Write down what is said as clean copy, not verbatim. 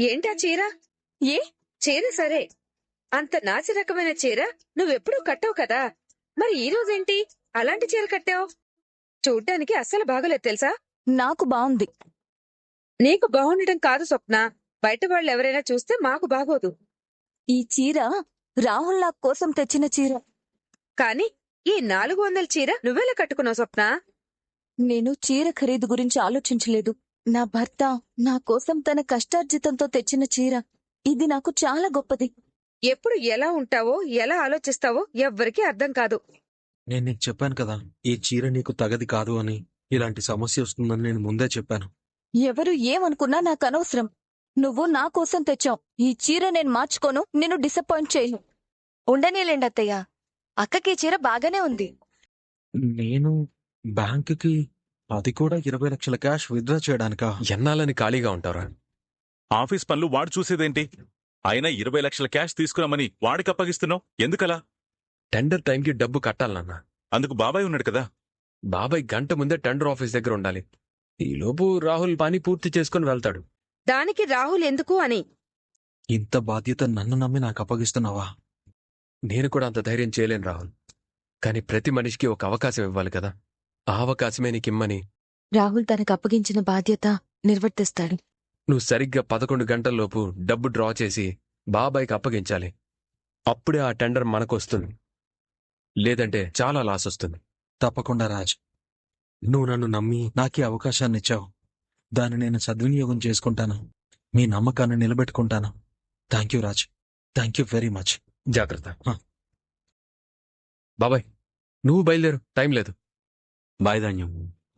ఏంటా చీర? ఏ చీర సరే, అంత నాసి రకమైన చీర నువ్వెప్పుడూ కట్టవు కదా, మరి ఈ రోజేంటి అలాంటి చీర కట్టావు? చూడ్డానికి అస్సలు బాగలేదు తెలుసా? నాకు బావుంది. నీకు బాగుండటం కాదు స్వప్న, బయట వాళ్ళు ఎవరైనా చూస్తే మాకు బాగోదు. ఈ చీర రాహుల్ నా కోసం తెచ్చిన చీర. కాని ఈ 400 చీర నువ్వెలా కట్టుకున్నావు స్వప్న? నేను చీర ఖరీదు గురించి ఆలోచించలేదు. నా భర్త నా కోసం తన కష్టార్జితంతో తెచ్చిన చీర. ఇది నాకు చాలా గొప్పది. ఎప్పుడు ఎలా ఉంటావో, ఎలా ఆలోచిస్తావో ఎవ్వరికీ అర్థం కాదు. నేను నీకు చెప్పాను కదా, ఈ చీర నీకు తగది కాదు అని. ఇలాంటి సమస్య వస్తుందని నేను ముందే చెప్పాను. ఎవరు ఏమనుకున్నా నాకు అనవసరం. నువ్వు నా కోసం తెచ్చావు. ఈ చీర నేను మార్చుకోను, నిన్ను డిసప్పాయింట్ చేయను. ఉండనీలేండి అత్తయ్య, అక్కకి చీర బాగానే ఉంది. నేను బ్యాంకుకి అది కూడా 20 లక్షల క్యాష్ విత్డ్రా చేయడానికా? ఎన్నాలని ఖాళీగా ఉంటారా? ఆఫీస్ పనులు వాడు చూసేదేంటి? అయినా 20 లక్షల క్యాష్ తీసుకురామని వాడికి అప్పగిస్తున్నావు, ఎందుకలా? టెండర్ టైంకి డబ్బు కట్టాలన్నా. అందుకు బాబాయ్ ఉన్నాడు కదా. బాబాయ్ గంట ముందే టెండర్ ఆఫీస్ దగ్గర ఉండాలి. ఈలోపు రాహుల్ పని పూర్తి చేసుకుని వెళ్తాడు. దానికి రాహుల్ ఎందుకు అని. ఇంత బాధ్యత నన్ను నమ్మి నాకు అప్పగిస్తున్నావా? నేను కూడా అంత ధైర్యం చేయలేను రాహుల్. కాని ప్రతి మనిషికి ఒక అవకాశం ఇవ్వాలి కదా. ఆ అవకాశమే నీకిమ్మని. రాహుల్ తనకు అప్పగించిన బాధ్యత నిర్వర్తిస్తాడు. నువ్వు సరిగ్గా 11 గంటల్లోపు డబ్బు డ్రా చేసి బాబాయ్కి అప్పగించాలి. అప్పుడే ఆ టెండర్ మనకొస్తుంది. లేదంటే చాలా లాస్ వస్తుంది. తప్పకుండా రాజ్. నువ్వు నన్ను నమ్మి నాకీ అవకాశాన్ని ఇచ్చావు. దాన్ని నేను సద్వినియోగం చేసుకుంటాను. మీ నమ్మకాన్ని నిలబెట్టుకుంటాను. Thank you Raj. Thank you very much. జాగ్రత్త. బాబాయ్, నువ్వు బయలుదేరు, టైం లేదు. బాయ్ ధాన్యం.